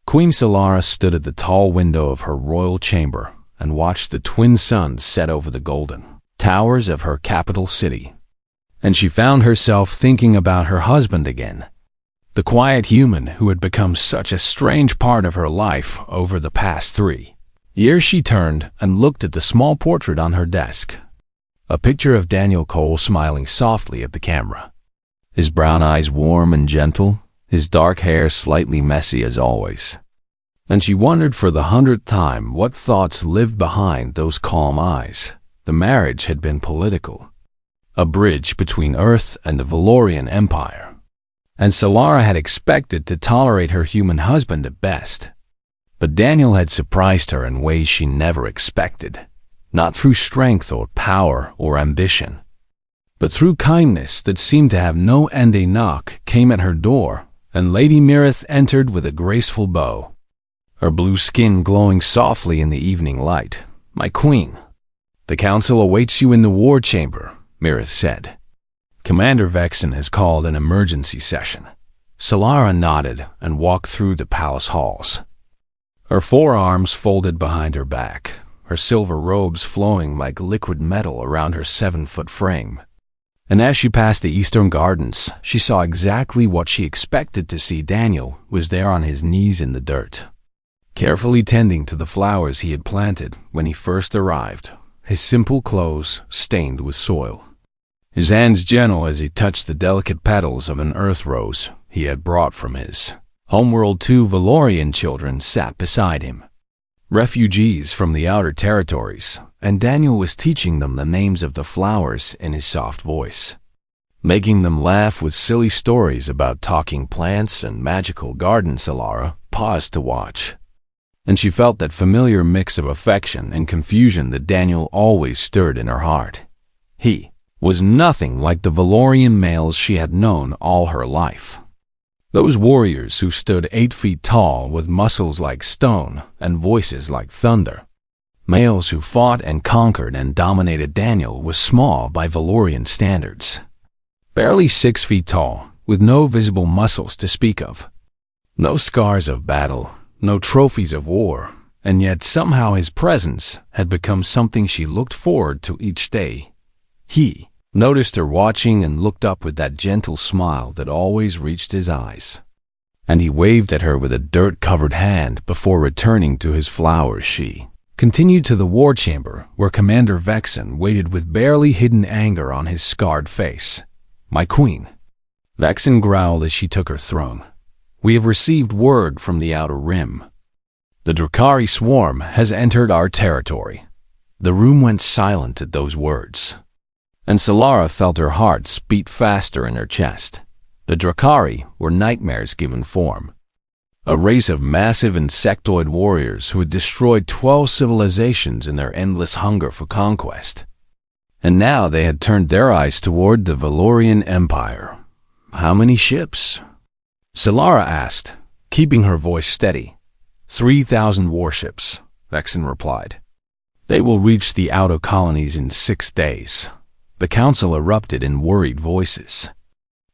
Queen Solara stood at the tall window of her royal chamber and watched the twin suns set over the golden towers of her capital city. And she found herself thinking about her husband again, the quiet human who had become such a strange part of her life over the past 3 years. She turned and looked at the small portrait on her desk, a picture of Daniel Cole smiling softly at the camera, his brown eyes warm and gentle, his dark hair slightly messy as always. And she wondered for the 100th time what thoughts lived behind those calm eyes. The marriage had been political, a bridge between Earth and the Valorian Empire. And Solara had expected to tolerate her human husband at best. But Daniel had surprised her in ways she never expected, not through strength or power or ambition, but through kindness that seemed to have no end. A knock came at her door, and Lady Mirith entered with a graceful bow, her blue skin glowing softly in the evening light. "My queen, the council awaits you in the war chamber," Mirith said. "Commander Vexen has called an emergency session." Solara nodded and walked through the palace halls, her forearms folded behind her back, her silver robes flowing like liquid metal around her 7-foot frame. And as she passed the Eastern Gardens, she saw exactly what she expected to see. Daniel was there on his knees in the dirt, carefully tending to the flowers he had planted when he first arrived, his simple clothes stained with soil, his hands gentle as he touched the delicate petals of an earth rose he had brought from his homeworld. 2 Valorian children sat beside him, refugees from the outer territories, and Daniel was teaching them the names of the flowers in his soft voice, making them laugh with silly stories about talking plants and magical gardens. Solara paused to watch, and she felt that familiar mix of affection and confusion that Daniel always stirred in her heart. He was nothing like the Valorian males she had known all her life. Those warriors who stood 8 feet tall with muscles like stone and voices like thunder. Males who fought and conquered and dominated. Daniel was small by Valorian standards, barely 6 feet tall, with no visible muscles to speak of, no scars of battle, no trophies of war, and yet somehow his presence had become something she looked forward to each day. He noticed her watching and looked up with that gentle smile that always reached his eyes, and he waved at her with a dirt-covered hand before returning to his flowers. She continued to the war chamber, where Commander Vexen waited with barely hidden anger on his scarred face. "My queen," Vexen growled as she took her throne, "we have received word from the Outer Rim. The Drakari swarm has entered our territory." The room went silent at those words, and Solara felt her heart beat faster in her chest. The Drakari were nightmares given form, a race of massive insectoid warriors who had destroyed 12 civilizations in their endless hunger for conquest. And now they had turned their eyes toward the Valorian Empire. "How many ships?" Solara asked, keeping her voice steady. 3,000 warships, Vexen replied. "They will reach the outer colonies in 6 days. The council erupted in worried voices,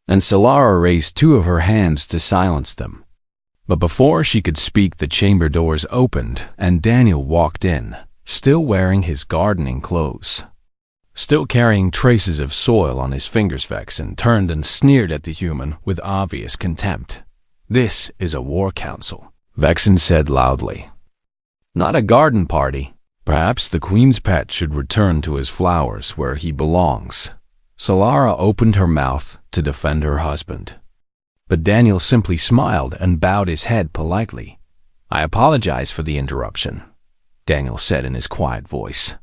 and Solara raised 2 of her hands to silence them. But before she could speak, the chamber doors opened, and Daniel walked in, still wearing his gardening clothes, still carrying traces of soil on his fingers. Vexen turned and sneered at the human with obvious contempt. "This is a war council," Vexen said loudly, "not a garden party. Perhaps the queen's pet should return to his flowers where he belongs." Solara opened her mouth to defend her husband, but Daniel simply smiled and bowed his head politely. "I apologize for the interruption," Daniel said in his quiet voice.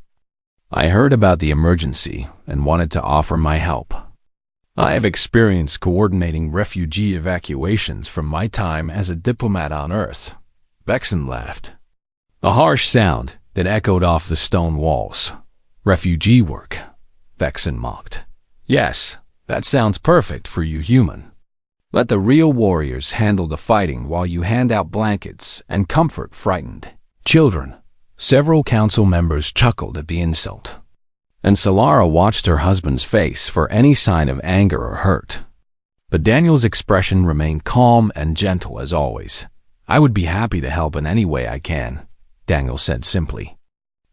"I heard about the emergency and wanted to offer my help. I have experience coordinating refugee evacuations from my time as a diplomat on Earth." Vexen laughed, a harsh sound that echoed off the stone walls. "Refugee work," Vexen mocked. "Yes, that sounds perfect for you human. Let the real warriors handle the fighting while you hand out blankets and comfort frightened children." Several council members chuckled at the insult, and Solara watched her husband's face for any sign of anger or hurt. But Daniel's expression remained calm and gentle as always. I would be happy to help in any way I can, Daniel said simply.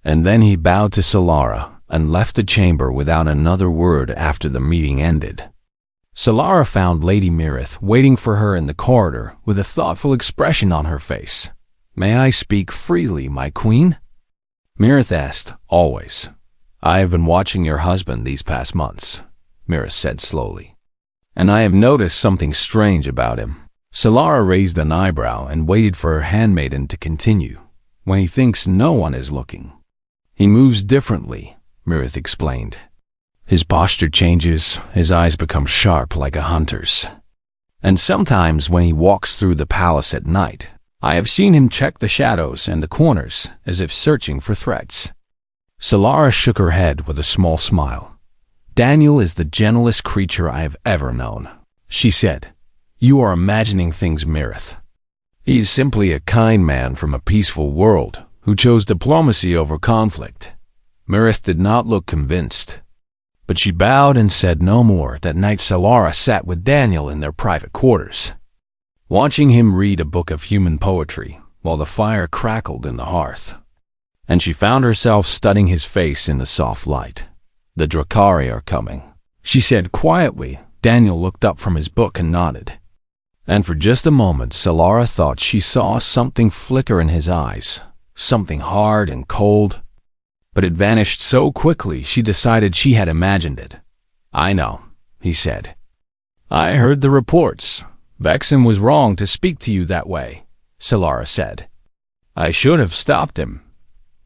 And then he bowed to Solara and left the chamber without another word after the meeting ended. Solara found Lady Mirith waiting for her in the corridor with a thoughtful expression on her face. "May I speak freely, my queen?" Mirith asked. "Always. I have been watching your husband these past months," Mirith said slowly, "and I have noticed something strange about him." Solara raised an eyebrow and waited for her handmaiden to continue. "When he thinks no one is looking, he moves differently," Mirith explained. "His posture changes, his eyes become sharp like a hunter's. And sometimes when he walks through the palace at night, I have seen him check the shadows and the corners as if searching for threats." Solara shook her head with a small smile. "Daniel is the gentlest creature I have ever known," she said. "You are imagining things, Mirith. He is simply a kind man from a peaceful world who chose diplomacy over conflict." Mirith did not look convinced, but she bowed and said no more. That night Solara sat with Daniel in their private quarters, watching him read a book of human poetry while the fire crackled in the hearth. And she found herself studying his face in the soft light. "The Drakari are coming," she said quietly. Daniel looked up from his book and nodded. And for just a moment, Solara thought she saw something flicker in his eyes, something hard and cold. But it vanished so quickly she decided she had imagined it. "I know," he said. "I heard the reports. Vexen was wrong to speak to you that way," Solara said. "I should have stopped him."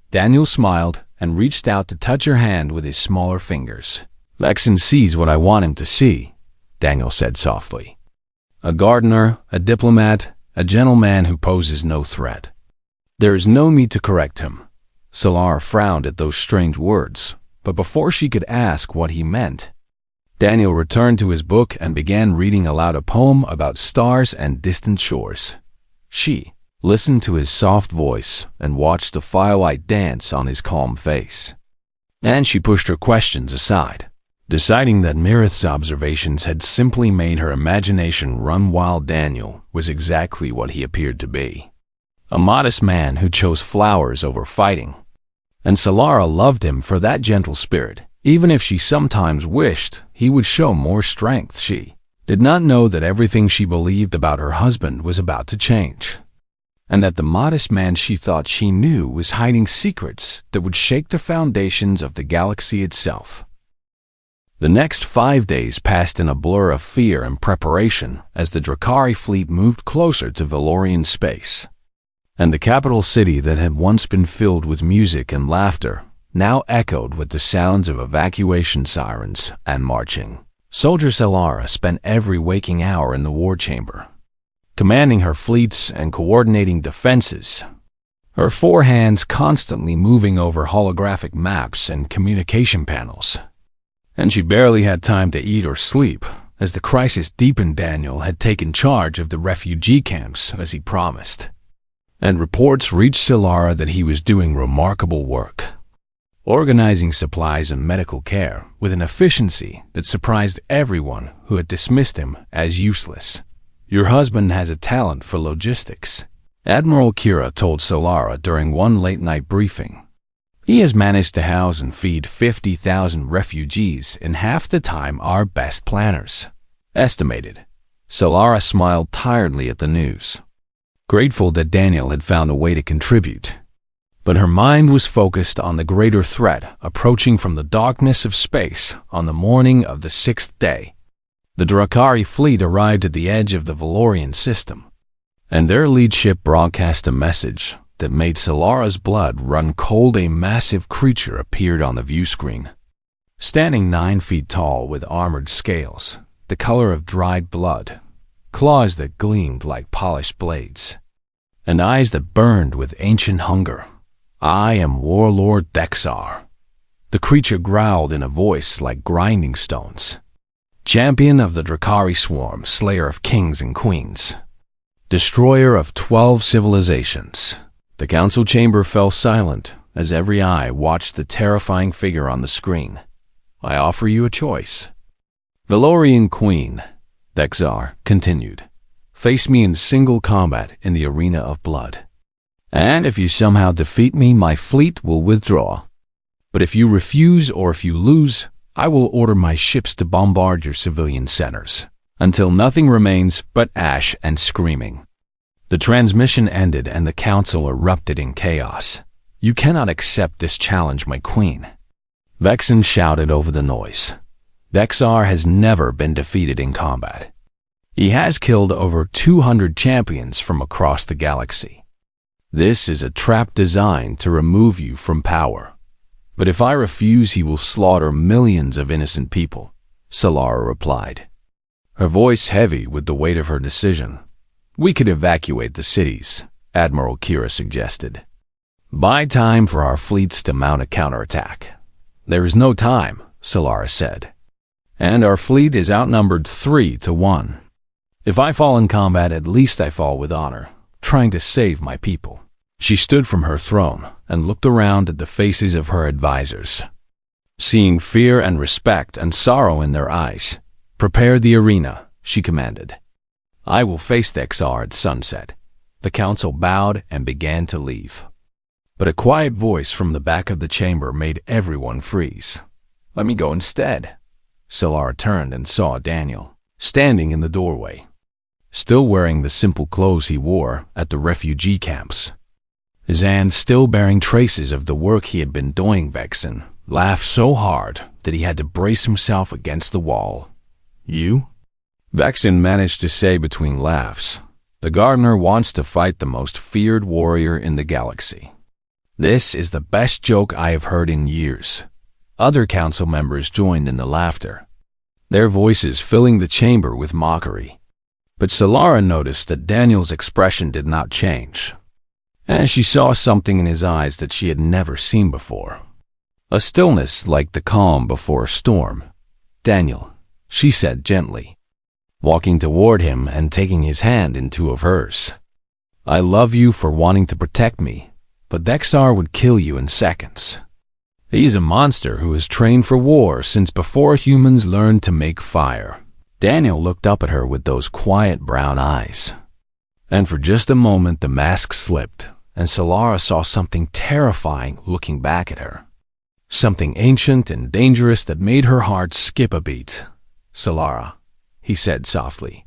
Daniel smiled and reached out to touch her hand with his smaller fingers. "Vexen sees what I want him to see," Daniel said softly. "A gardener, a diplomat, a gentleman who poses no threat. There is no need to correct him." Solara frowned at those strange words, but before she could ask what he meant, Daniel returned to his book and began reading aloud a poem about stars and distant shores. She listened to his soft voice and watched the firelight dance on his calm face. And she pushed her questions aside, deciding that Mirith's observations had simply made her imagination run wild. Daniel was exactly what he appeared to be, a modest man who chose flowers over fighting. And Solara loved him for that gentle spirit, even if she sometimes wished he would show more strength. She did not know that everything she believed about her husband was about to change, and that the modest man she thought she knew was hiding secrets that would shake the foundations of the galaxy itself. The next 5 days passed in a blur of fear and preparation as the Drakari fleet moved closer to Valorian space. And the capital city that had once been filled with music and laughter now echoed with the sounds of evacuation sirens and marching. Soldier Solara spent every waking hour in the war chamber, commanding her fleets and coordinating defenses, her 4 hands constantly moving over holographic maps and communication panels. And she barely had time to eat or sleep, as the crisis deepened. Daniel had taken charge of the refugee camps as he promised, and reports reached Solara that he was doing remarkable work, organizing supplies and medical care with an efficiency that surprised everyone who had dismissed him as useless. "Your husband has a talent for logistics," Admiral Kira told Solara during one late-night briefing. "He has managed to house and feed 50,000 refugees in half the time our best planners estimated." Solara smiled tiredly at the news, grateful that Daniel had found a way to contribute. But her mind was focused on the greater threat approaching from the darkness of space. On the morning of the 6th day, the Drakari fleet arrived at the edge of the Valorian system, and their lead ship broadcast a message that made Solara's blood run cold. A massive creature appeared on the view screen, standing 9 feet tall with armored scales, the color of dried blood, claws that gleamed like polished blades, and eyes that burned with ancient hunger. "I am Warlord Dexar," the creature growled in a voice like grinding stones. "Champion of the Drakari swarm, slayer of kings and queens, destroyer of 12 civilizations." The council chamber fell silent as every eye watched the terrifying figure on the screen. "I offer you a choice." "Valorian Queen," Dexar continued, face me in single combat in the arena of blood. And if you somehow defeat me, my fleet will withdraw. But if you refuse or if you lose, I will order my ships to bombard your civilian centers, until nothing remains but ash and screaming." The transmission ended and the council erupted in chaos. "You cannot accept this challenge, my queen," Vexen shouted over the noise. "Dexar has never been defeated in combat. He has killed over 200 champions from across the galaxy. This is a trap designed to remove you from power. But if I refuse, he will slaughter millions of innocent people," Solara replied, her voice heavy with the weight of her decision. "We could evacuate the cities," Admiral Kira suggested. "Buy time for our fleets to mount a counterattack." "There is no time," Solara said. "And our fleet is outnumbered 3-1. If I fall in combat, at least I fall with honor, trying to save my people." She stood from her throne and looked around at the faces of her advisors. Seeing fear and respect and sorrow in their eyes, "Prepare the arena," she commanded. "I will face Dexar at sunset." The council bowed and began to leave. But a quiet voice from the back of the chamber made everyone freeze. "Let me go instead." Solara turned and saw Daniel, standing in the doorway, still wearing the simple clothes he wore at the refugee camps. His hands still bearing traces of the work he had been doing. Vexen laughed so hard that he had to brace himself against the wall. "You?" Vexen managed to say between laughs. "The gardener wants to fight the most feared warrior in the galaxy." "This is the best joke I have heard in years." Other council members joined in the laughter, their voices filling the chamber with mockery. But Solara noticed that Daniel's expression did not change, and she saw something in his eyes that she had never seen before. A stillness like the calm before a storm. "Daniel," she said gently, walking toward him and taking his hand in two of hers. "I love you for wanting to protect me, but Dexar would kill you in seconds. He's a monster who has trained for war since before humans learned to make fire." Daniel looked up at her with those quiet brown eyes. And for just a moment the mask slipped, and Solara saw something terrifying looking back at her. Something ancient and dangerous that made her heart skip a beat. "Solara," he said softly,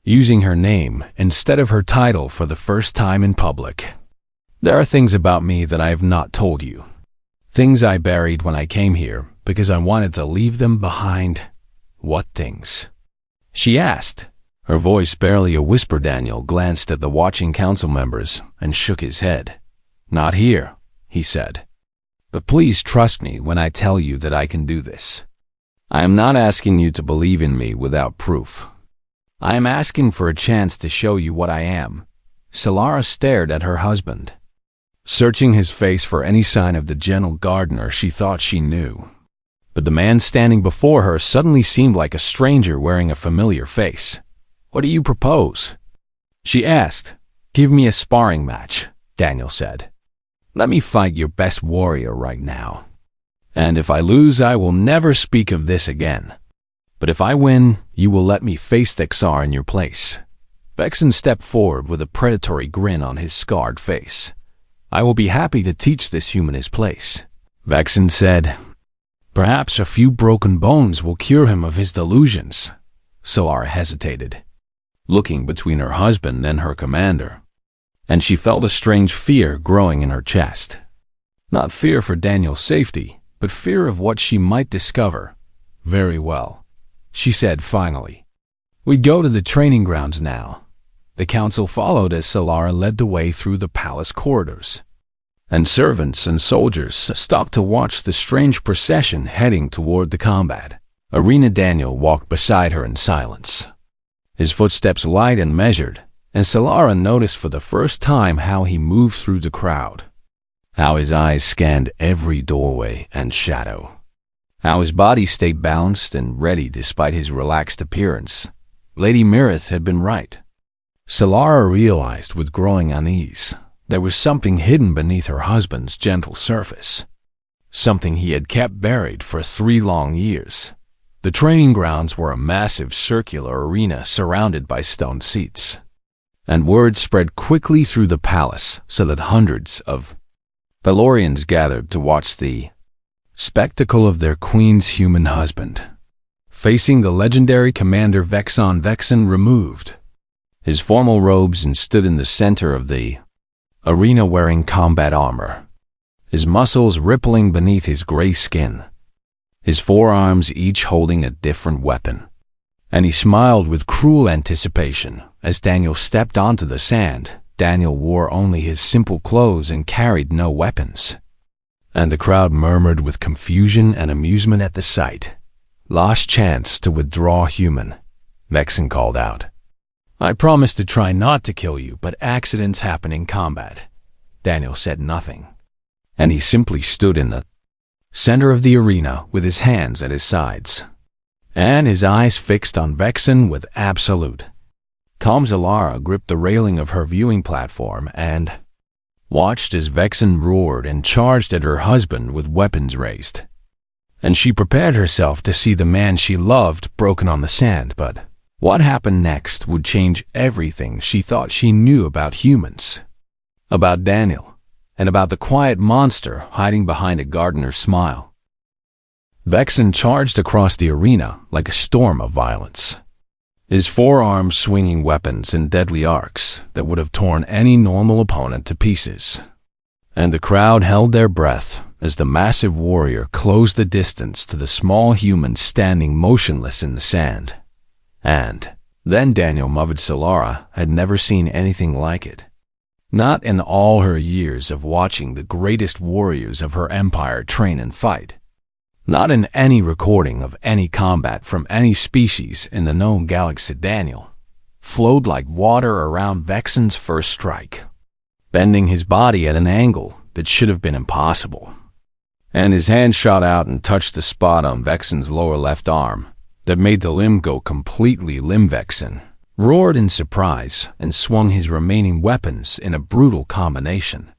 using her name instead of her title for the first time in public. "There are things about me that I have not told you. Things I buried when I came here because I wanted to leave them behind." "What things?" she asked, her voice barely a whisper. Daniel glanced at the watching council members and shook his head. "Not here," he said. "But please trust me when I tell you that I can do this. I am not asking you to believe in me without proof. I am asking for a chance to show you what I am." Solara stared at her husband, searching his face for any sign of the gentle gardener she thought she knew. But the man standing before her suddenly seemed like a stranger wearing a familiar face. "What do you propose?" she asked. "Give me a sparring match," Daniel said. "Let me fight your best warrior right now. And if I lose, I will never speak of this again. But if I win, you will let me face Dexar in your place." Vexen stepped forward with a predatory grin on his scarred face. "I will be happy to teach this human his place," Vexen said. "Perhaps a few broken bones will cure him of his delusions." Solara hesitated, looking between her husband and her commander, and she felt a strange fear growing in her chest. Not fear for Daniel's safety, but fear of what she might discover. "Very well," she said finally. "We go to the training grounds now." The council followed as Solara led the way through the palace corridors, and servants and soldiers stopped to watch the strange procession heading toward the combat. Arena Daniel walked beside her in silence, his footsteps light and measured, and Solara noticed for the first time how he moved through the crowd, how his eyes scanned every doorway and shadow, how his body stayed balanced and ready despite his relaxed appearance. Lady Mirith had been right. Solara realized with growing unease there was something hidden beneath her husband's gentle surface, something he had kept buried for 3 long years. The training grounds were a massive circular arena surrounded by stone seats. and word spread quickly through the palace so that hundreds of Valorians gathered to watch the spectacle of their queen's human husband facing the legendary commander Vexon. Vexen removed his formal robes and stood in the center of the arena wearing combat armor, his muscles rippling beneath his gray skin, his forearms each holding a different weapon. And he smiled with cruel anticipation as Daniel stepped onto the sand. Daniel wore only his simple clothes and carried no weapons. And the crowd murmured with confusion and amusement at the sight. "Last chance to withdraw, human," Vexen called out. "I promise to try not to kill you, but accidents happen in combat." Daniel said nothing, and he simply stood in the center of the arena with his hands at his sides, and his eyes fixed on Vexen with absolute calm. Solara gripped the railing of her viewing platform and watched as Vexen roared and charged at her husband with weapons raised. And she prepared herself to see the man she loved broken on the sand, but what happened next would change everything she thought she knew about humans, about Daniel, and about the quiet monster hiding behind a gardener's smile. Vexen charged across the arena like a storm of violence, his forearms swinging weapons in deadly arcs that would have torn any normal opponent to pieces. And the crowd held their breath as the massive warrior closed the distance to the small human standing motionless in the sand. And then Daniel Movid Solara had never seen anything like it. Not in all her years of watching the greatest warriors of her empire train and fight. Not in any recording of any combat from any species in the known galaxy. Daniel flowed like water around Vexen's first strike, bending his body at an angle that should have been impossible. And his hand shot out and touched the spot on Vexen's lower left arm that made the limb go completely limp. Vexen roared in surprise and swung his remaining weapons in a brutal combination.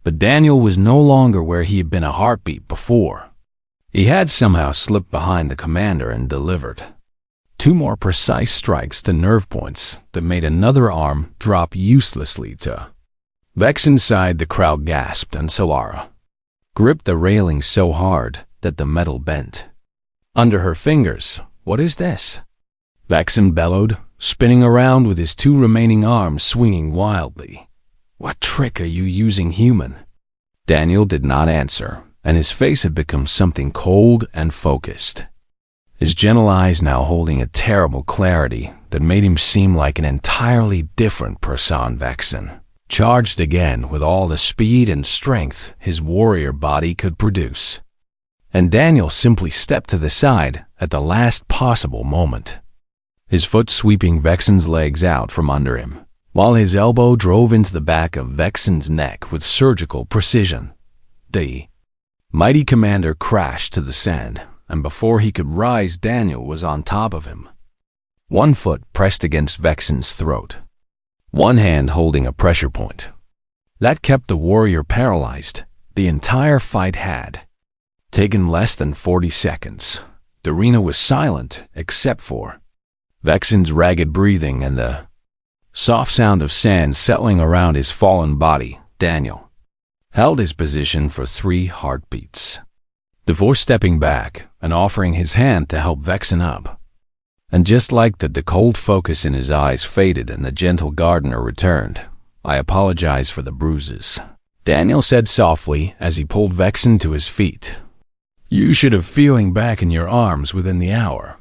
But Daniel was no longer where he had been a heartbeat before. He had somehow slipped behind the commander and delivered two more precise strikes to nerve points that made another arm drop uselessly to Vexen's side. The crowd gasped, and Solara gripped the railing so hard that the metal bent under her fingers. "What is this?" Vexen bellowed, spinning around with his two remaining arms swinging wildly. "What trick are you using, human?" Daniel did not answer, and his face had become something cold and focused, his gentle eyes now holding a terrible clarity that made him seem like an entirely different person. Vexen charged again with all the speed and strength his warrior body could produce, and Daniel simply stepped to the side at the last possible moment, his foot sweeping Vexen's legs out from under him, while his elbow drove into the back of Vexen's neck with surgical precision. The mighty commander crashed to the sand, and before he could rise, Daniel was on top of him, one foot pressed against Vexen's throat, one hand holding a pressure point that kept the warrior paralyzed. The entire fight had taken less than 40 seconds. The arena was silent except for Vexen's ragged breathing and the soft sound of sand settling around his fallen body. Daniel held his position for 3 heartbeats, before stepping back and offering his hand to help Vexen up. And just like that, the cold focus in his eyes faded and the gentle gardener returned. "I apologize for the bruises," Daniel said softly as he pulled Vexen to his feet. "You should have feeling back in your arms within the hour."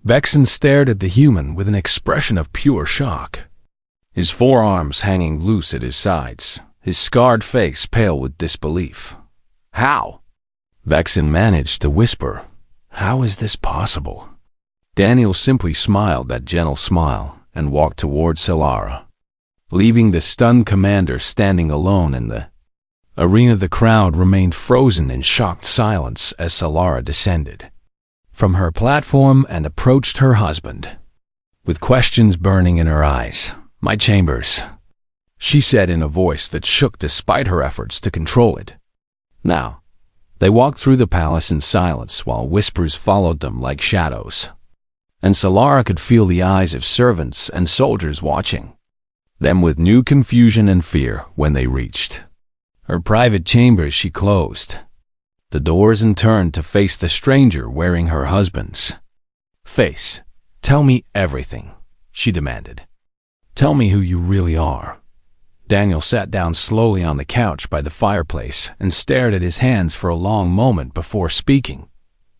Vexen stared at the human with an expression of pure shock, his forearms hanging loose at his sides, his scarred face pale with disbelief. "How?" Vexen managed to whisper. "How is this possible?" Daniel simply smiled that gentle smile and walked toward Solara, leaving the stunned commander standing alone in the arena. The crowd remained frozen in shocked silence as Solara descended from her platform and approached her husband, with questions burning in her eyes. "My chambers," she said in a voice that shook despite her efforts to control it. Now, they walked through the palace in silence while whispers followed them like shadows, and Solara could feel the eyes of servants and soldiers watching. Then with new confusion and fear when they reached her private chambers, she closed the doors and turned to face the stranger wearing her husband's face. "Tell me everything," she demanded. "Tell me who you really are." Daniel sat down slowly on the couch by the fireplace and stared at his hands for a long moment before speaking.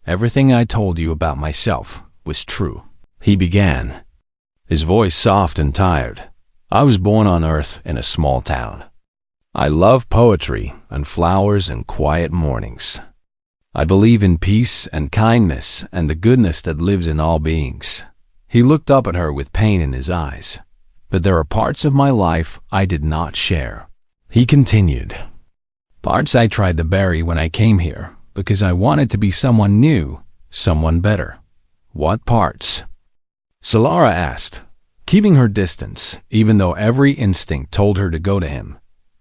"Everything I told you about myself was true," he began, his voice soft and tired. "I was born on Earth in a small town. I love poetry and flowers and quiet mornings. I believe in peace and kindness and the goodness that lives in all beings." He looked up at her with pain in his eyes. "But there are parts of my life I did not share," he continued. "Parts I tried to bury when I came here because I wanted to be someone new, someone better." "What parts?" Solara asked, keeping her distance, even though every instinct told her to go to him.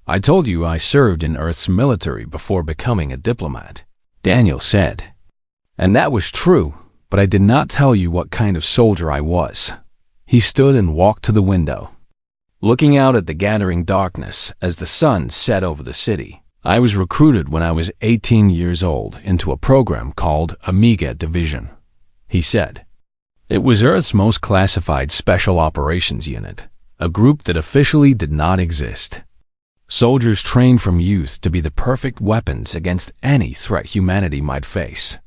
"I told you I served in Earth's military before becoming a diplomat," Daniel said. "And that was true, but I did not tell you what kind of soldier I was." He stood and walked to the window, looking out at the gathering darkness as the sun set over the city. "I was recruited when I was 18 years old into a program called Omega Division," he said. "It was Earth's most classified special operations unit, a group that officially did not exist. Soldiers trained from youth to be the perfect weapons against any threat humanity might face."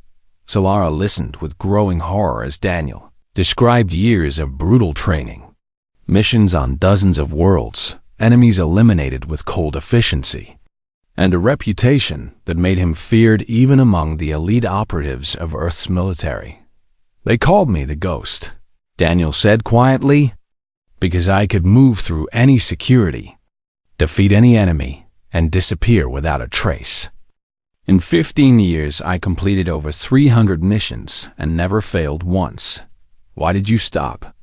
Solara listened with growing horror as Daniel described years of brutal training, missions on dozens of worlds, enemies eliminated with cold efficiency, and a reputation that made him feared even among the elite operatives of Earth's military. "They called me the Ghost," Daniel said quietly, "because I could move through any security, defeat any enemy, and disappear without a trace. In 15 years, I completed over 300 missions and never failed once. Why did you stop?"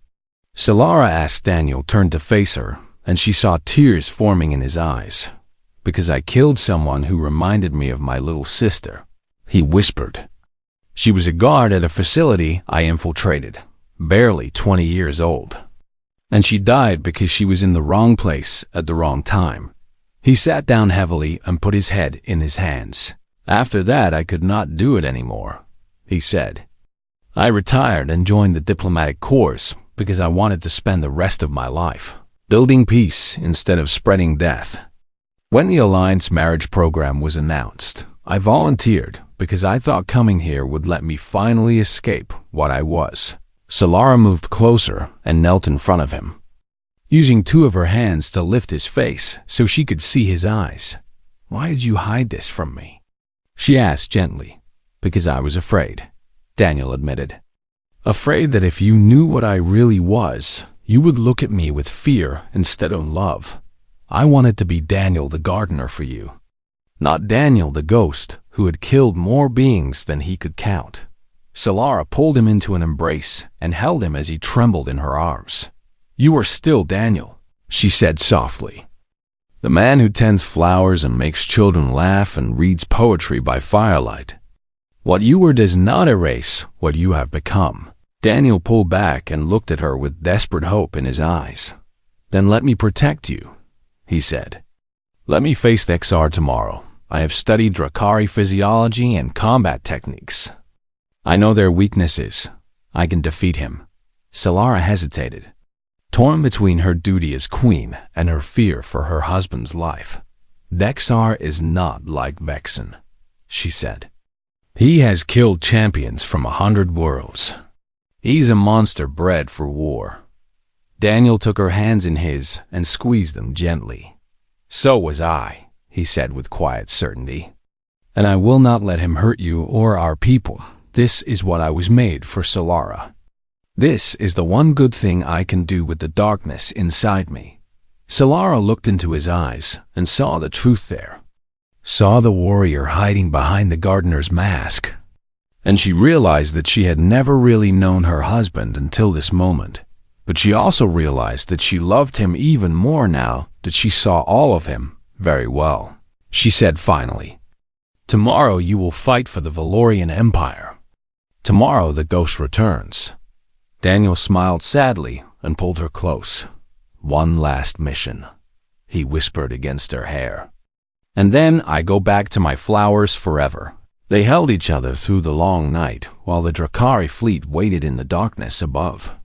Solara asked. Daniel turned to face her, and she saw tears forming in his eyes. "Because I killed someone who reminded me of my little sister," he whispered. "She was a guard at a facility I infiltrated, barely 20 years old. And she died because she was in the wrong place at the wrong time." He sat down heavily and put his head in his hands. "After that, I could not do it anymore," he said. "I retired and joined the diplomatic corps because I wanted to spend the rest of my life building peace instead of spreading death. When the Alliance marriage program was announced, I volunteered because I thought coming here would let me finally escape what I was." Solara moved closer and knelt in front of him, using two of her hands to lift his face so she could see his eyes. "Why did you hide this from me?" she asked gently. "Because I was afraid," Daniel admitted. "Afraid that if you knew what I really was, you would look at me with fear instead of love. I wanted to be Daniel the gardener for you, not Daniel the ghost who had killed more beings than he could count." Solara pulled him into an embrace and held him as he trembled in her arms. "You are still Daniel," she said softly. "The man who tends flowers and makes children laugh and reads poetry by firelight. What you were does not erase what you have become." Daniel pulled back and looked at her with desperate hope in his eyes. "Then let me protect you," he said. "Let me face the XR tomorrow. I have studied Drakari physiology and combat techniques. I know their weaknesses. I can defeat him." Solara hesitated, torn between her duty as queen and her fear for her husband's life. "Dexar is not like Vexen," she said. "He has killed champions from 100 worlds. He's a monster bred for war." Daniel took her hands in his and squeezed them gently. "So was I," he said with quiet certainty. "And I will not let him hurt you or our people. This is what I was made for, Solara. This is the one good thing I can do with the darkness inside me." Solara looked into his eyes and saw the truth there. Saw the warrior hiding behind the gardener's mask. And she realized that she had never really known her husband until this moment. But she also realized that she loved him even more now that she saw all of him very well. She said finally, "Tomorrow you will fight for the Valorian Empire. Tomorrow the ghost returns." Daniel smiled sadly and pulled her close. One last mission, he whispered against her hair. And then I go back to my flowers forever. They held each other through the long night while the Drakari fleet waited in the darkness above.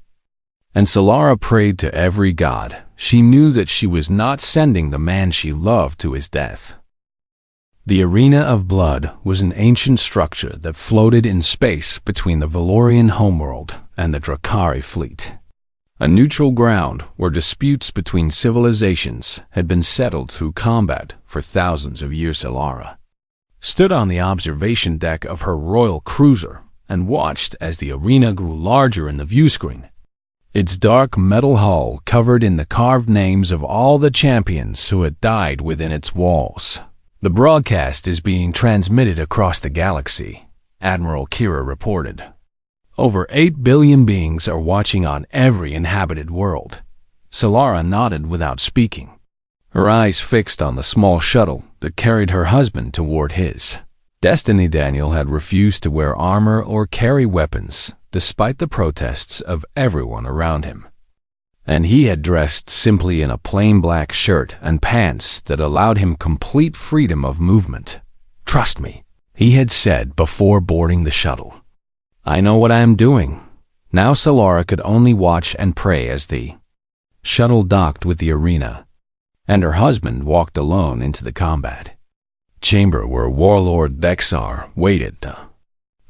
And Solara prayed to every god. She knew that she was not sending the man she loved to his death. The Arena of Blood was an ancient structure that floated in space between the Valorian homeworld and the Drakari fleet. A neutral ground where disputes between civilizations had been settled through combat for thousands of years. Solara stood on the observation deck of her royal cruiser and watched as the arena grew larger in the viewscreen. Its dark metal hull covered in the carved names of all the champions who had died within its walls. The broadcast is being transmitted across the galaxy, Admiral Kira reported. Over 8 billion beings are watching on every inhabited world. Solara nodded without speaking, her eyes fixed on the small shuttle that carried her husband toward his. Destiny Daniel had refused to wear armor or carry weapons, despite the protests of everyone around him. And he had dressed simply in a plain black shirt and pants that allowed him complete freedom of movement. "Trust me," he had said before boarding the shuttle. "I know what I am doing." Now Solara could only watch and pray as the shuttle docked with the arena, and her husband walked alone into the combat chamber where Warlord Dexar waited.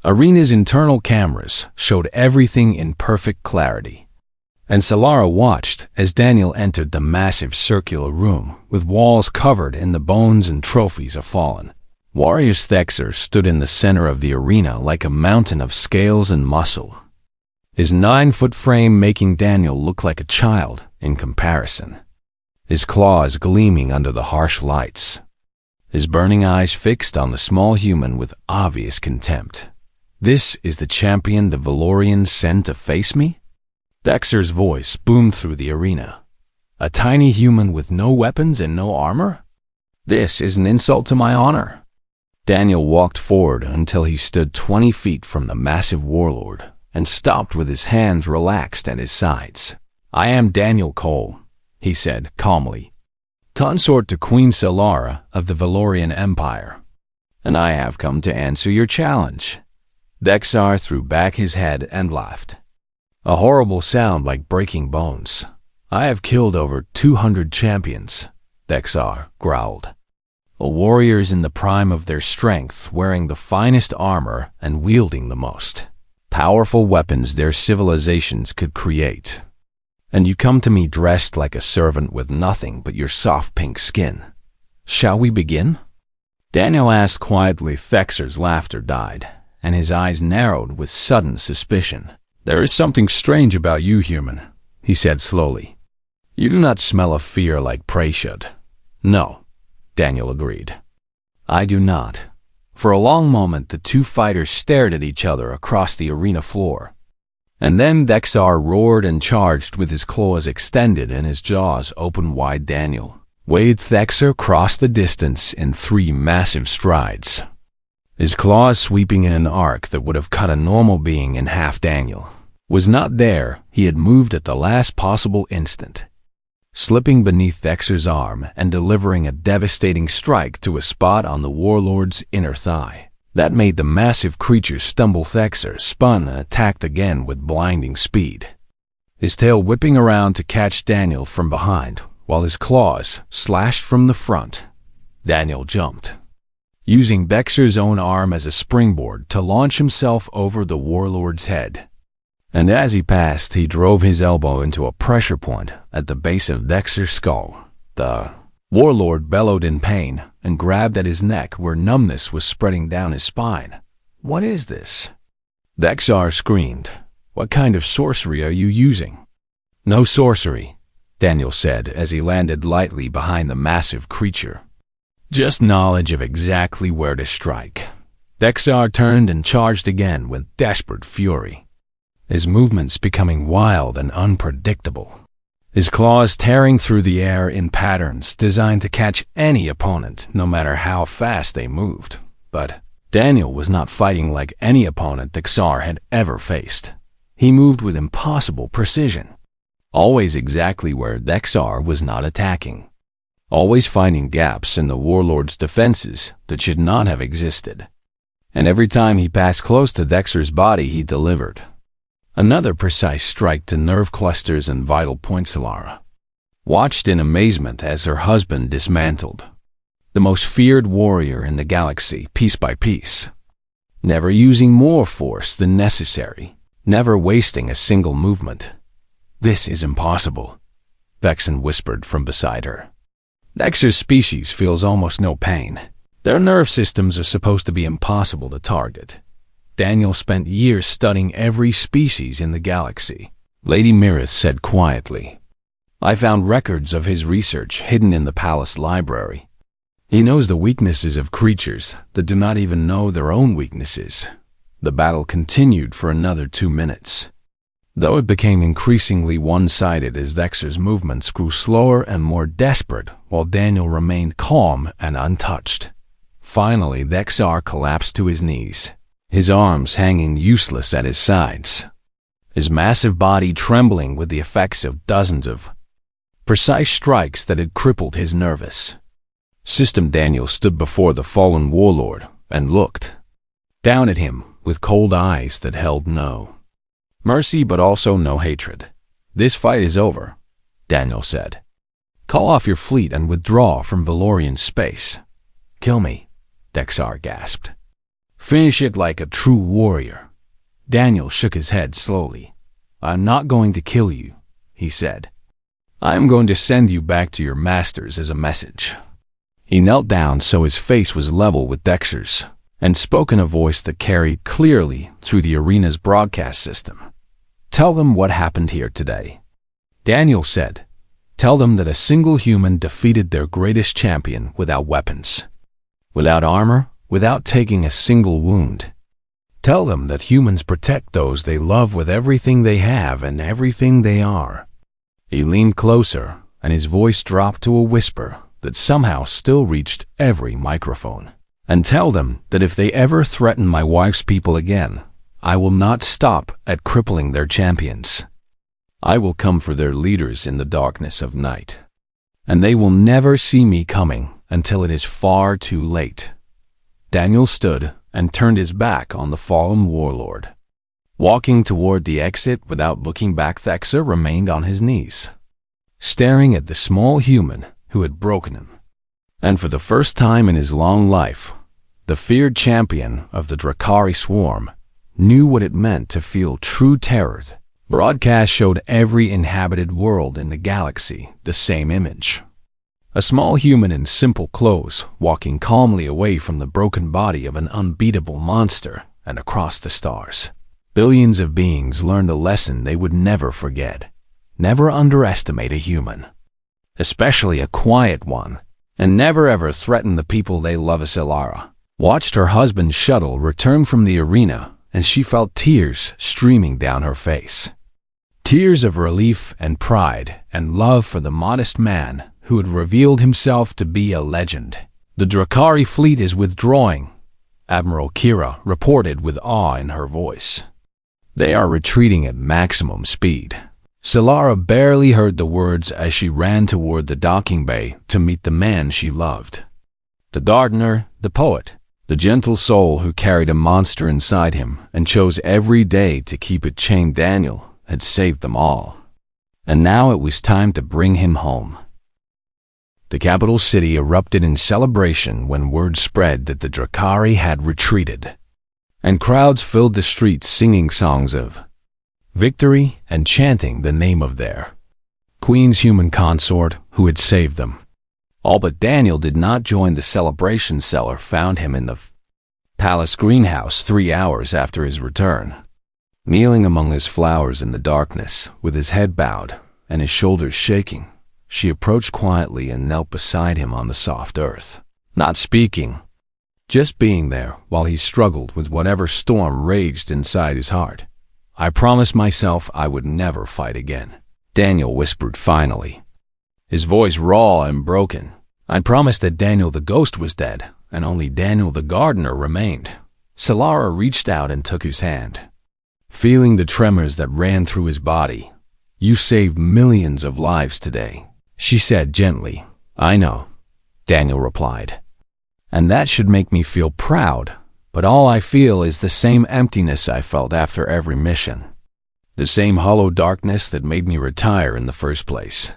Arena's internal cameras showed everything in perfect clarity, and Solara watched as Daniel entered the massive circular room with walls covered in the bones and trophies of fallen. Warriors Thexer stood in the center of the arena like a mountain of scales and muscle, his 9-foot frame making Daniel look like a child in comparison, his claws gleaming under the harsh lights, his burning eyes fixed on the small human with obvious contempt. "This is the champion the Valorians sent to face me?" Dexter's voice boomed through the arena. "A tiny human with no weapons and no armor? This is an insult to my honor." Daniel walked forward until he stood 20 feet from the massive warlord and stopped with his hands relaxed at his sides. "I am Daniel Cole," he said calmly, "consort to Queen Solara of the Valorian Empire, and I have come to answer your challenge." Dexar threw back his head and laughed, a horrible sound like breaking bones. "I have killed over 200 champions," Dexar growled. "Warriors in the prime of their strength, wearing the finest armor and wielding the most powerful weapons their civilizations could create. And you come to me dressed like a servant with nothing but your soft pink skin. Shall we begin?" Daniel asked quietly. Thexer's laughter died, and his eyes narrowed with sudden suspicion. "There is something strange about you, human," he said slowly. "You do not smell of fear like prey should." "No," Daniel agreed. "I do not." For a long moment, the two fighters stared at each other across the arena floor. And then Dexar roared and charged with his claws extended and his jaws open wide. Daniel Wade Thexer crossed the distance in 3 massive strides, his claws sweeping in an arc that would have cut a normal being in half. Daniel was not there. He had moved at the last possible instant, slipping beneath Thexer's arm and delivering a devastating strike to a spot on the warlord's inner thigh. That made the massive creature stumble. Thexer spun and attacked again with blinding speed, his tail whipping around to catch Daniel from behind, while his claws slashed from the front. Daniel jumped, using Dexter's own arm as a springboard to launch himself over the warlord's head. And as he passed, he drove his elbow into a pressure point at the base of Dexter's skull. The warlord bellowed in pain and grabbed at his neck where numbness was spreading down his spine. "What is this?" Dexar screamed. "What kind of sorcery are you using?" "No sorcery," Daniel said as he landed lightly behind the massive creature. "Just knowledge of exactly where to strike." Dexar turned and charged again with desperate fury, his movements becoming wild and unpredictable, his claws tearing through the air in patterns designed to catch any opponent, no matter how fast they moved. But Daniel was not fighting like any opponent Dexar had ever faced. He moved with impossible precision, always exactly where Dexar was not attacking, always finding gaps in the warlord's defenses that should not have existed. And every time he passed close to Dexar's body, he delivered another precise strike to nerve clusters and vital points. Solara watched in amazement as her husband dismantled the most feared warrior in the galaxy piece by piece, never using more force than necessary, never wasting a single movement. "This is impossible," Vexen whispered from beside her. "Dexar's species feels almost no pain. Their nerve systems are supposed to be impossible to target. Daniel spent years studying every species in the galaxy," Lady Mirith said quietly. "I found records of his research hidden in the palace library. He knows the weaknesses of creatures that do not even know their own weaknesses." The battle continued for another 2 minutes, though it became increasingly one-sided as Dexar's movements grew slower and more desperate while Daniel remained calm and untouched. Finally, Dexar collapsed to his knees, his arms hanging useless at his sides, his massive body trembling with the effects of dozens of precise strikes that had crippled his nervous system. Daniel stood before the fallen warlord and looked down at him with cold eyes that held no mercy but also no hatred. "This fight is over," Daniel said. "Call off your fleet and withdraw from Valorian space." "Kill me," Dexar gasped. "Finish it like a true warrior." Daniel shook his head slowly. "I'm not going to kill you," he said. "I am going to send you back to your masters as a message." He knelt down so his face was level with Dexar's, and spoke in a voice that carried clearly through the arena's broadcast system. "Tell them what happened here today." Daniel said, "Tell them that a single human defeated their greatest champion without weapons, without armor, without taking a single wound. Tell them that humans protect those they love with everything they have and everything they are." He leaned closer, and his voice dropped to a whisper that somehow still reached every microphone. "And tell them that if they ever threaten my wife's people again, I will not stop at crippling their champions. I will come for their leaders in the darkness of night, and they will never see me coming until it is far too late." Daniel stood and turned his back on the fallen warlord, walking toward the exit without looking back. Dexar remained on his knees, staring at the small human who had broken him. And for the first time in his long life, the feared champion of the Drakari swarm knew what it meant to feel true terror. Broadcast showed every inhabited world in the galaxy the same image. A small human in simple clothes walking calmly away from the broken body of an unbeatable monster and across the stars. Billions of beings learned a lesson they would never forget. Never underestimate a human, especially a quiet one, and never ever threaten the people they love. Solara watched her husband's shuttle return from the arena, and she felt tears streaming down her face. Tears of relief and pride and love for the modest man who had revealed himself to be a legend. "The Drakari fleet is withdrawing," Admiral Kira reported with awe in her voice. "They are retreating at maximum speed." Solara barely heard the words as she ran toward the docking bay to meet the man she loved. The gardener, the poet, the gentle soul who carried a monster inside him and chose every day to keep it chained. Daniel had saved them all, and now it was time to bring him home. The capital city erupted in celebration when word spread that the Drakari had retreated, and crowds filled the streets singing songs of victory and chanting the name of their queen's human consort who had saved them. All but Daniel did not join the celebration. Cellar found him in the palace greenhouse 3 hours after his return, kneeling among his flowers in the darkness with his head bowed and his shoulders shaking. She approached quietly and knelt beside him on the soft earth, not speaking, just being there while he struggled with whatever storm raged inside his heart. "I promised myself I would never fight again," Daniel whispered finally, his voice raw and broken. "I promised that Daniel the ghost was dead, and only Daniel the gardener remained." Solara reached out and took his hand. Feeling the tremors that ran through his body, You saved millions of lives today, she said gently. I know, Daniel replied. And that should make me feel proud, but all I feel is the same emptiness I felt after every mission. The same hollow darkness that made me retire in the first place.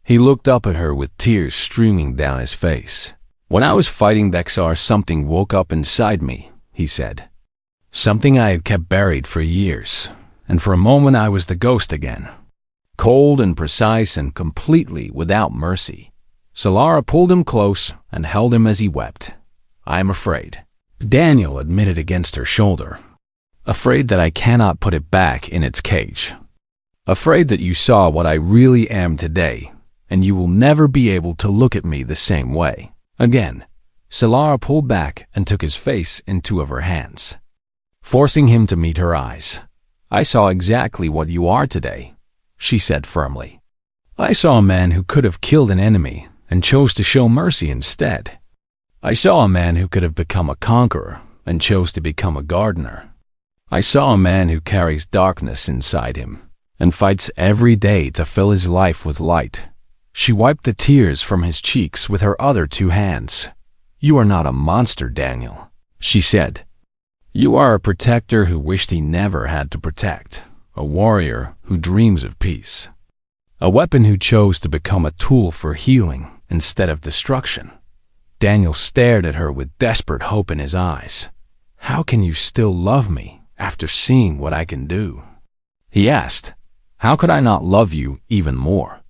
He looked up at her with tears streaming down his face. When I was fighting Dexar, something woke up inside me, he said. Something I had kept buried for years, and for a moment I was the ghost again. Cold and precise and completely without mercy. Solara pulled him close and held him as he wept. I am afraid, Daniel admitted against her shoulder. Afraid that I cannot put it back in its cage. Afraid that you saw what I really am today, and you will never be able to look at me the same way. Again, Solara pulled back and took his face in two of her hands, forcing him to meet her eyes. I saw exactly what you are today, she said firmly. I saw a man who could have killed an enemy and chose to show mercy instead. I saw a man who could have become a conqueror and chose to become a gardener. I saw a man who carries darkness inside him and fights every day to fill his life with light. She wiped the tears from his cheeks with her other two hands. You are not a monster, Daniel, she said. You are a protector who wished he never had to protect, a warrior who dreams of peace, a weapon who chose to become a tool for healing instead of destruction. Daniel stared at her with desperate hope in his eyes. How can you still love me after seeing what I can do? He asked. How could I not love you even more?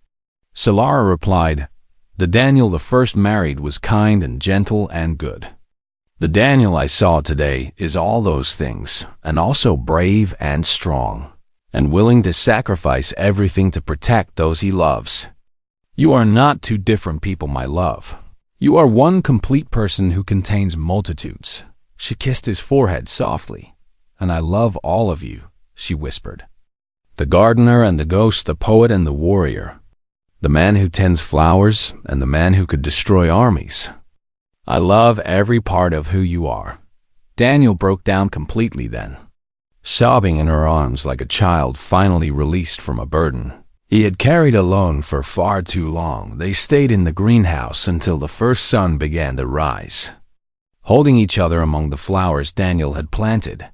Solara replied, the Daniel the first married was kind and gentle and good. The Daniel I saw today is all those things, and also brave and strong, and willing to sacrifice everything to protect those he loves. You are not two different people, my love. You are one complete person who contains multitudes. She kissed his forehead softly. And I love all of you, she whispered. The gardener and the ghost, the poet and the warrior. The man who tends flowers and the man who could destroy armies. I love every part of who you are. Daniel broke down completely then, sobbing in her arms like a child finally released from a burden he had carried alone for far too long. They stayed in the greenhouse until the first sun began to rise, holding each other among the flowers Daniel had planted.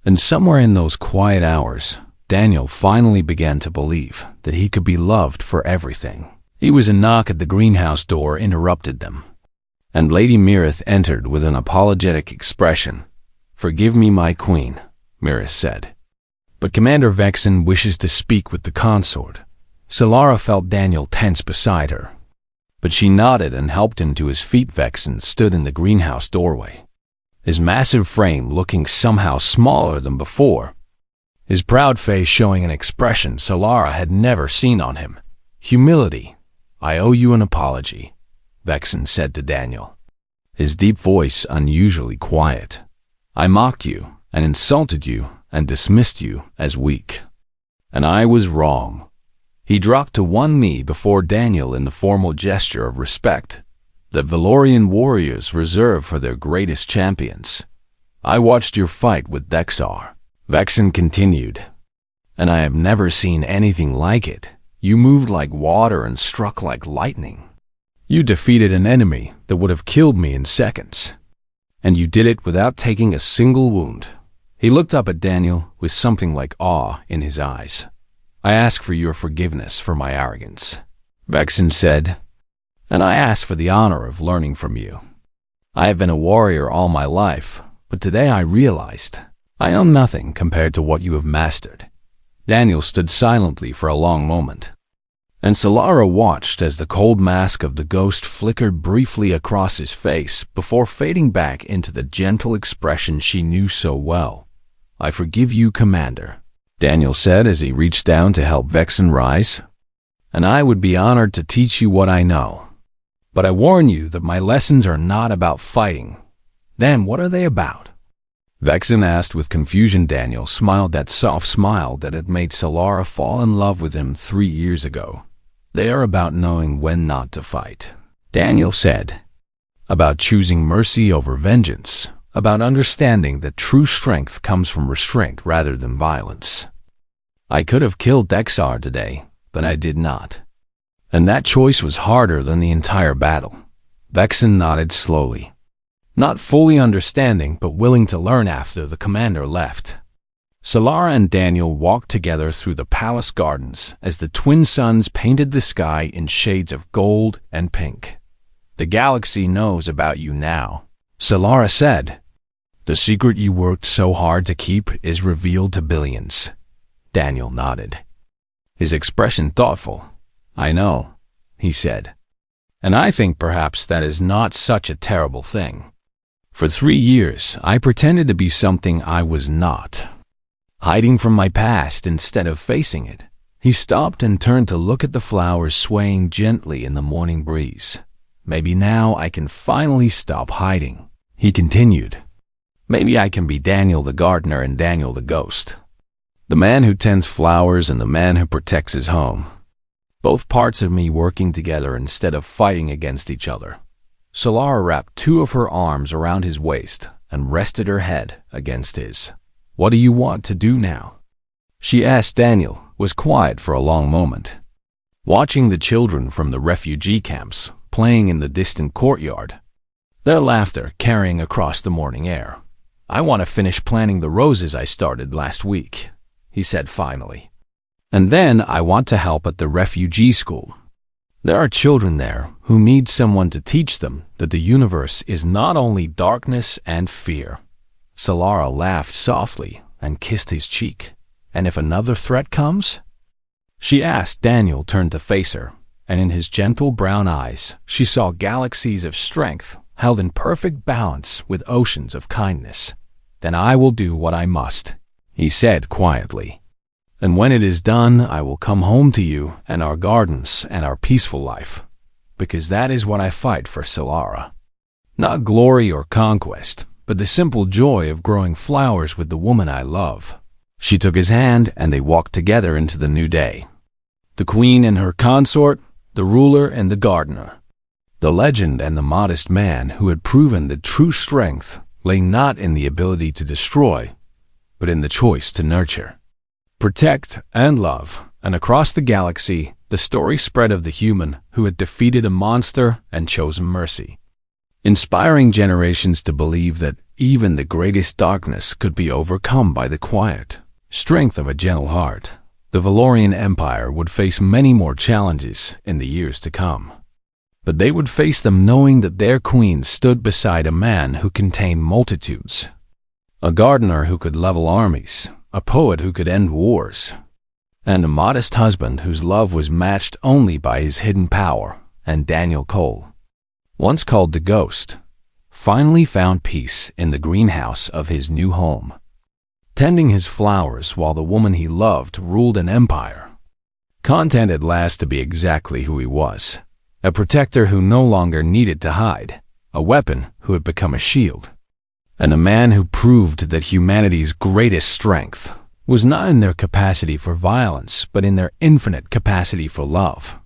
And somewhere in those quiet hours, Daniel finally began to believe that he could be loved for everything. He was a knock at the greenhouse door interrupted them, and Lady Mirith entered with an apologetic expression. Forgive me, my queen, Mirith said, but Commander Vexen wishes to speak with the consort. Solara felt Daniel tense beside her, but she nodded and helped him to his feet. Vexen stood in the greenhouse doorway, his massive frame looking somehow smaller than before, his proud face showing an expression Solara had never seen on him. Humility. I owe you an apology, Vexen said to Daniel, his deep voice unusually quiet. I mocked you and insulted you and dismissed you as weak. And I was wrong. He dropped to one knee before Daniel in the formal gesture of respect that Valorian warriors reserve for their greatest champions. I watched your fight with Dexar, Vexen continued, and I have never seen anything like it. You moved like water and struck like lightning. You defeated an enemy that would have killed me in seconds, and you did it without taking a single wound. He looked up at Daniel with something like awe in his eyes. I ask for your forgiveness for my arrogance, Vexen said, and I ask for the honor of learning from you. I have been a warrior all my life, but today I realized I am nothing compared to what you have mastered. Daniel stood silently for a long moment, and Solara watched as the cold mask of the ghost flickered briefly across his face before fading back into the gentle expression she knew so well. I forgive you, Commander, Daniel said as he reached down to help Vexen rise, and I would be honored to teach you what I know. But I warn you that my lessons are not about fighting. Then what are they about? Vexen asked with confusion. Daniel smiled that soft smile that had made Solara fall in love with him 3 years ago. They are about knowing when not to fight, Daniel said. About choosing mercy over vengeance. About understanding that true strength comes from restraint rather than violence. I could have killed Dexar today, but I did not. And that choice was harder than the entire battle. Vexen nodded slowly, not fully understanding but willing to learn after the commander left. Solara and Daniel walked together through the palace gardens as the twin suns painted the sky in shades of gold and pink. "The galaxy knows about you now," Solara said. "The secret you worked so hard to keep is revealed to billions." Daniel nodded, his expression thoughtful. "I know," he said. "And I think perhaps that is not such a terrible thing. For 3 years, I pretended to be something I was not, hiding from my past instead of facing it." He stopped and turned to look at the flowers swaying gently in the morning breeze. "Maybe now I can finally stop hiding," he continued. "Maybe I can be Daniel the gardener and Daniel the ghost. The man who tends flowers and the man who protects his home. Both parts of me working together instead of fighting against each other." Solara wrapped 2 of her arms around his waist and rested her head against his. "What do you want to do now?" she asked. Daniel was quiet for a long moment, watching the children from the refugee camps playing in the distant courtyard, their laughter carrying across the morning air. "I want to finish planting the roses I started last week," he said finally. "And then I want to help at the refugee school. There are children there who need someone to teach them that the universe is not only darkness and fear." Solara laughed softly and kissed his cheek. "And if another threat comes?" she asked. Daniel turned to face her, and in his gentle brown eyes she saw galaxies of strength held in perfect balance with oceans of kindness. "Then I will do what I must," he said quietly. "And when it is done, I will come home to you and our gardens and our peaceful life. Because that is what I fight for, Solara. Not glory or conquest, but the simple joy of growing flowers with the woman I love." She took his hand and they walked together into the new day. The queen and her consort, the ruler and the gardener. The legend and the modest man who had proven that true strength lay not in the ability to destroy, but in the choice to nurture, protect, and love. And across the galaxy, the story spread of the human who had defeated a monster and chosen mercy, inspiring generations to believe that even the greatest darkness could be overcome by the quiet strength of a gentle heart. The Valorian Empire would face many more challenges in the years to come, but they would face them knowing that their queen stood beside a man who contained multitudes, a gardener who could level armies, a poet who could end wars, and a modest husband whose love was matched only by his hidden power. And Daniel Cole, once called the Ghost, finally found peace in the greenhouse of his new home, tending his flowers while the woman he loved ruled an empire. Content at last to be exactly who he was, a protector who no longer needed to hide, a weapon who had become a shield, and a man who proved that humanity's greatest strength was not in their capacity for violence, but in their infinite capacity for love.